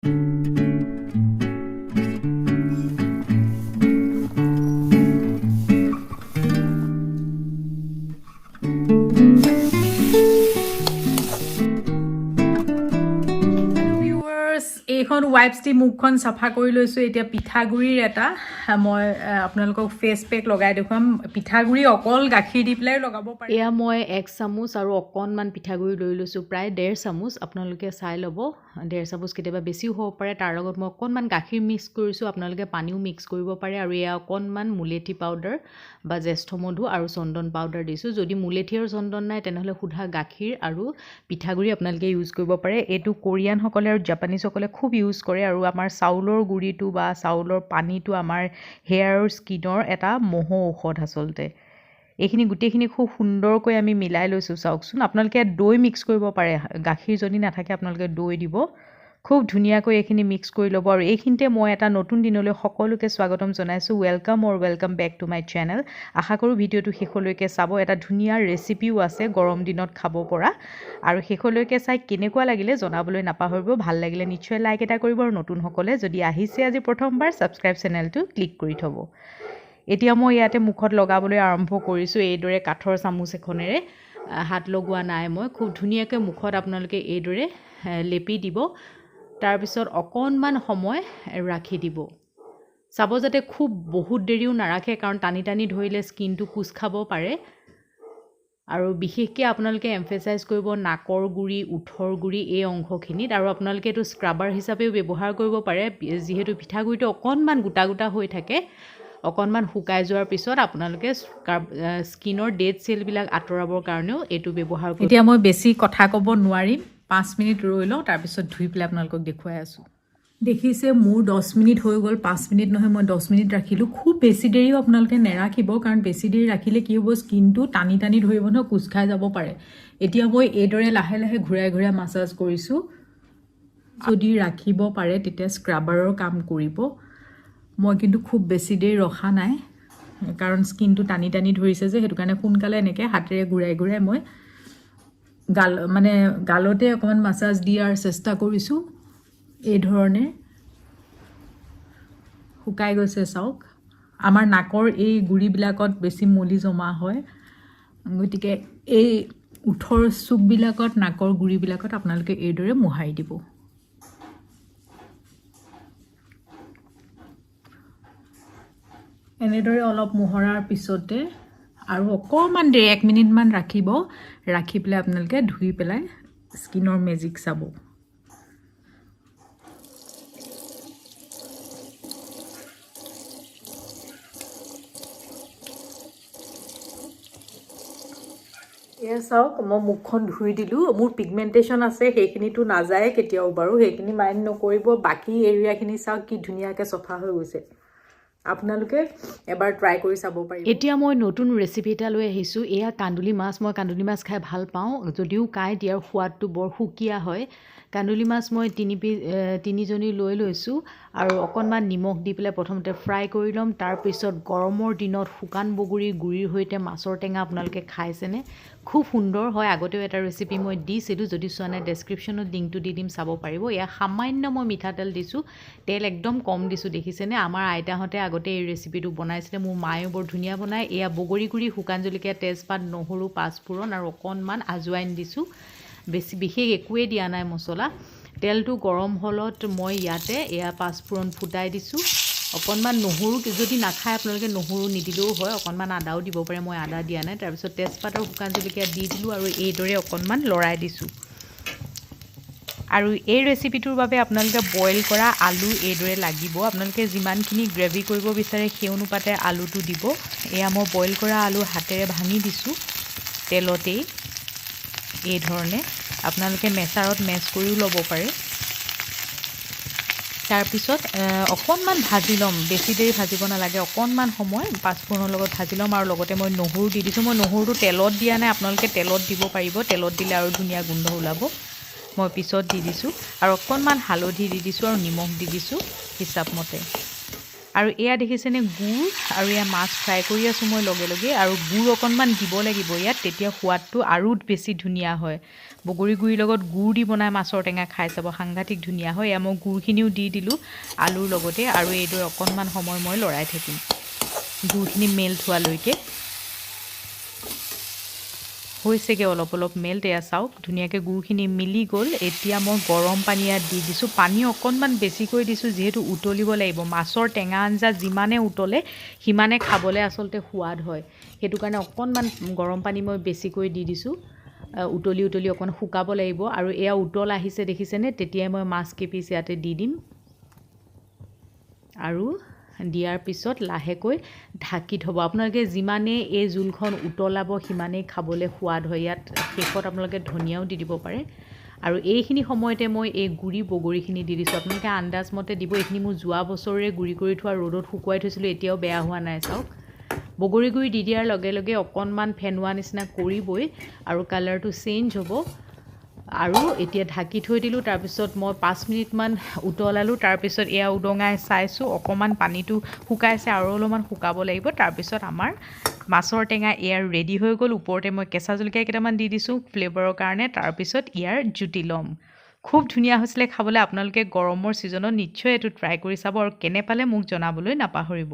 এইখন ওয়াইপছ দি মুখখন চাফা কৰি লৈছোঁ এতিয়া পিঠাগুড়িৰ এটা মই আপোনালোকক ফেচ পেক লগাই দেখুৱাম পিঠাগুড়ি অকল গাখীৰ দি পেলাই লগাব পাৰি এয়া মই 1 চামুচ আৰু অকণমান পিঠাগুড়ি লৈ লৈছোঁ প্ৰায় 1.5 চামুচ আপোনালোকে চাই ল'ব 1.5 চামুচ কেতিয়াবা বেছিও হ'ব পাৰে তাৰ লগত মই অকণমান গাখীৰ মিক্স কৰিছোঁ আপোনালোকে পানীও মিক্স কৰিব পাৰে আৰু এয়া অকণমান মুলেঠি পাউডাৰ বা জ্যেষ্ঠ মধু আৰু চন্দন পাউডাৰ দিছোঁ যদি মুলেঠি আৰু চন্দন নাই তেনেহ'লে সুধা গাখীৰ আৰু পিঠাগুড়ি আপোনালোকে ইউজ কৰিব পাৰে এইটো কোৰিয়ানসকলে আৰু জাপানীজসকলে খুব ইউজ কৰে আৰু আমাৰ চাউলৰ গুড়িটো বা চাউলৰ পানীটো আমাৰ হেয়াৰ আৰু স্কিনৰ এটা মহ ঔষধ আচলতে এইখিনি গোটেইখিনি খুব সুন্দৰকৈ আমি মিলাই লৈছোঁ চাওকচোন আপোনালোকে দৈ মিক্স কৰিব পাৰে গাখীৰ যদি নাথাকে আপোনালোকে দৈ দিব খুব ধুনীয়াকৈ এইখিনি মিক্স কৰি ল'ব আৰু এইখিনিতে মই এটা নতুন দিনলৈ সকলোকে স্বাগতম জনাইছোঁ welcome back to my channel আশা কৰোঁ ভিডিঅ'টো শেষলৈকে চাব এটা ধুনীয়া ৰেচিপিও আছে গৰম দিনত খাব পৰা আৰু শেষলৈকে চাই কেনেকুৱা লাগিলে জনাবলৈ নাপাহৰিব ভাল লাগিলে নিশ্চয় লাইক এটা কৰিব আৰু নতুনসকলে যদি আহিছে আজি প্ৰথমবাৰ ছাবস্ক্ৰাইব চেনেলটো ক্লিক কৰি থ'ব এতিয়া মই ইয়াতে মুখত লগাবলৈ আৰম্ভ কৰিছোঁ এইদৰে কাঠৰ চামুচ এখনেৰে হাত লগোৱা নাই মই খুব ধুনীয়াকৈ মুখত আপোনালোকে এইদৰে লেপি দিব তাৰপিছত অকণমান সময় ৰাখি দিব চাব যাতে খুব বহুত দেৰিও নাৰাখে কাৰণ টানি টানি ধৰিলে স্কিনটো কোচ খাব পাৰে আৰু বিশেষকৈ আপোনালোকে এমফেচাইজ কৰিব নাকৰ গুৰি ওঠৰ গুৰি এই অংশখিনিত আৰু আপোনালোকে এইটো স্ক্ৰাবাৰ হিচাপেও ব্যৱহাৰ কৰিব পাৰে যিহেতু পিঠাগুড়িটো অকণমান গোটা গোটা হৈ থাকে অকণমান শুকাই যোৱাৰ পিছত আপোনালোকে স্কিনৰ ডেড চেলবিলাক আঁতৰাবৰ কাৰণেও এইটো ব্যৱহাৰ কৰিব এতিয়া মই বেছি কথা ক'ব নোৱাৰিম 5 মিনিট ৰৈ লওঁ তাৰপিছত ধুই পেলাই আপোনালোকক দেখুৱাই আছোঁ দেখিছে মোৰ 10 মিনিট হৈ গ'ল 5 মিনিট নহয় মই 10 মিনিট ৰাখিলোঁ খুব বেছি দেৰিও আপোনালোকে নেৰাখিব কাৰণ বেছি দেৰি ৰাখিলে কি হ'ব স্কিনটো টানি টানি ধৰিব নহয় কোচ খাই যাব পাৰে এতিয়া মই এইদৰে লাহে লাহে ঘূৰাই ঘূৰাই মাছাজ কৰিছোঁ যদি ৰাখিব পাৰে তেতিয়া স্ক্ৰাবাৰৰ কাম কৰিব মই কিন্তু খুব বেছি দেৰি ৰখা নাই কাৰণ স্কিনটো টানি টানি ধৰিছে যে সেইটো কাৰণে সোনকালে এনেকৈ হাতেৰে ঘূৰাই ঘূৰাই মই গালতে অকণমান মাছাজ দিয়াৰ চেষ্টা কৰিছোঁ এই ধৰণে শুকাই গৈছে চাওক আমাৰ নাকৰ এই গুৰিবিলাকত বেছি মলি জমা হয় গতিকে এই ওঠৰ চুকবিলাকত নাকৰ গুৰিবিলাকত আপোনালোকে এইদৰে মোহাৰি দিব এনেদৰে অলপ মোহৰাৰ পিছতে আৰু অকণমান দেৰি 1 মিনিটমান ৰাখিব ৰাখি পেলাই আপোনালোকে ধুই পেলাই স্কিনৰ মেজিক চাব এয়া চাওক মই মুখখন ধুই দিলোঁ মোৰ পিগমেণ্টেশ্যন আছে সেইখিনিতো নাযায় কেতিয়াও বাৰু সেইখিনি মাইণ্ড নকৰিব বাকী এৰিয়াখিনি চাওক কি ধুনীয়াকৈ চফা হৈ গৈছে আপোনালোকে এবাৰ ট্ৰাই কৰি চাব পাৰিব এতিয়া মই নতুন ৰেচিপি এটা লৈ আহিছোঁ এয়া কান্দুলি মাছ মই কান্দুলি মাছ খাই ভাল পাওঁ যদিও কাঁইট ইয়াৰ সোৱাদটো বৰ সুকীয়া হয় কান্দুলি মাছ মই তিনিজনী লৈ লৈছোঁ আৰু অকণমান নিমখ দি পেলাই প্ৰথমতে ফ্ৰাই কৰি ল'ম তাৰপিছত গৰমৰ দিনত শুকান বগৰী গুড়িৰ সৈতে মাছৰ টেঙা আপোনালোকে খাইছেনে খুব সুন্দৰ হয় আগতেও এটা ৰেচিপি মই দিছিলোঁ যদি চোৱা নাই ডেছক্ৰিপশ্যনত লিংকটো দি দিম চাব পাৰিব এয়া সামান্য মই মিঠাতেল দিছোঁ তেল একদম কম দিছোঁ দেখিছেনে আমাৰ আইতাহঁতে আগতে এই ৰেচিপিটো বনাইছিলে মোৰ মায়েও বৰ ধুনীয়া বনায় এয়া বগৰী গুড়ি শুকান জলকীয়া তেজপাত নহৰু পাঁচফোৰণ আৰু অকণমান আজৱাইন দিছোঁ বেছি বিশেষ একোৱেই দিয়া নাই মছলা তেলটো গৰম হ'লত মই ইয়াতে এয়া পাঁচফোৰণ ফুটাই দিছোঁ অকণমান নহৰু যদি নাখায় আপোনালোকে নহৰু নিদিলেও হয় অকণমান আদাও দিব পাৰে মই আদা দিয়া নাই তাৰপিছত তেজপাত আৰু শুকান জলকীয়া দি দিলোঁ আৰু এইদৰে অকণমান লৰাই দিছোঁ আৰু এই ৰেচিপিটোৰ বাবে আপোনালোকে বইল কৰা আলু এইদৰে লাগিব আপোনালোকে যিমানখিনি গ্ৰেভি কৰিব বিচাৰে সেই অনুপাতে আলুটো দিব এয়া মই বইল কৰা আলু হাতেৰে ভাঙি দিছোঁ তেলতেই এই ধৰণে আপোনালোকে মেছাৰত মেছ কৰিও ল'ব পাৰে তাৰপিছত অকণমান ভাজি ল'ম বেছি দেৰি ভাজিব নালাগে অকণমান সময় পাঁচফোৰণৰ লগত ভাজি ল'ম আৰু লগতে মই নহৰু দি দিছোঁ মই নহৰুটো তেলত দিয়া নাই আপোনালোকে তেলত দিব পাৰিব তেলত দিলে আৰু ধুনীয়া গোন্ধ ওলাব মই পিছত দি দিছোঁ আৰু অকণমান হালধি দি দিছোঁ আৰু নিমখ দি দিছোঁ হিচাপমতে আৰু এয়া দেখিছেনে গুড় আৰু এয়া মাছ ফ্ৰাই কৰি আছোঁ মই লগে লগে আৰু গুড় অকণমান দিব লাগিব ইয়াত তেতিয়া সোৱাদটো আৰু বেছি ধুনীয়া হয় বগৰী গুড়িৰ লগত গুড় দি বনাই মাছৰ টেঙা খাই চাব সাংঘাতিক ধুনীয়া হয় এয়া মই গুড়খিনিও দি দিলোঁ আলুৰ লগতে আৰু এইদৰে অকণমান সময় মই লৰাই থাকিম গুড়খিনি মেল্ট হোৱালৈকে হৈছেগৈ অলপ অলপ মেল্ট এয়া চাওক ধুনীয়াকৈ গুড়খিনি মিলি গ'ল এতিয়া মই গৰম পানী ইয়াত দি দিছোঁ পানী অকণমান বেছিকৈ দিছোঁ যিহেতু উতলিব লাগিব মাছৰ টেঙা আঞ্জা যিমানে উতলে সিমানে খাবলৈ আচলতে সোৱাদ হয় সেইটো কাৰণে অকণমান গৰম পানী মই বেছিকৈ দি দিছোঁ উতলি উতলি অকণ শুকাব লাগিব আৰু এয়া উতল আহিছে দেখিছেনে তেতিয়াই মই মাছ কেইপিচ ইয়াতে দি দিম আৰু দিয়াৰ পিছত লাহেকৈ ঢাকি থ'ব আপোনালোকে যিমানেই এই জোলখন উতলাব সিমানেই খাবলৈ সোৱাদ হয় ইয়াত শেষত আপোনালোকে ধনিয়াও দি দিব পাৰে আৰু এইখিনি সময়তে মই এই গুড়ি বগৰীখিনি দি দিছোঁ আপোনালোকে আন্দাজ মতে দিব এইখিনি মোৰ যোৱা বছৰে গুড়ি কৰি থোৱা ৰ'দত শুকুৱাই থৈছিলোঁ এতিয়াও বেয়া হোৱা নাই চাওক বগৰী গুড়ি দি দিয়াৰ লগে লগে অকণমান ফেনোৱা নিচিনা কৰিবই আৰু কালাৰটো চেঞ্জ হ'ব আৰু এতিয়া ঢাকি থৈ দিলোঁ তাৰপিছত মই 5 মিনিটমান উতলালোঁ তাৰপিছত এয়া উদঙাই চাইছোঁ অকণমান পানীটো শুকাইছে আৰু অলপমান শুকাব লাগিব তাৰপিছত আমাৰ মাছৰ টেঙা এয়া ৰেডি হৈ গ'ল ওপৰতে মই কেঁচা জলকীয়া কেইটামান দি দিছোঁ ফ্লেভাৰৰ কাৰণে তাৰপিছত ইয়াৰ জুতি ল'ম খুব ধুনীয়া হৈছিলে খাবলৈ আপোনালোকে গৰমৰ ছিজনত নিশ্চয় এইটো ট্ৰাই কৰি চাব আৰু কেনে পালে মোক জনাবলৈ নাপাহৰিব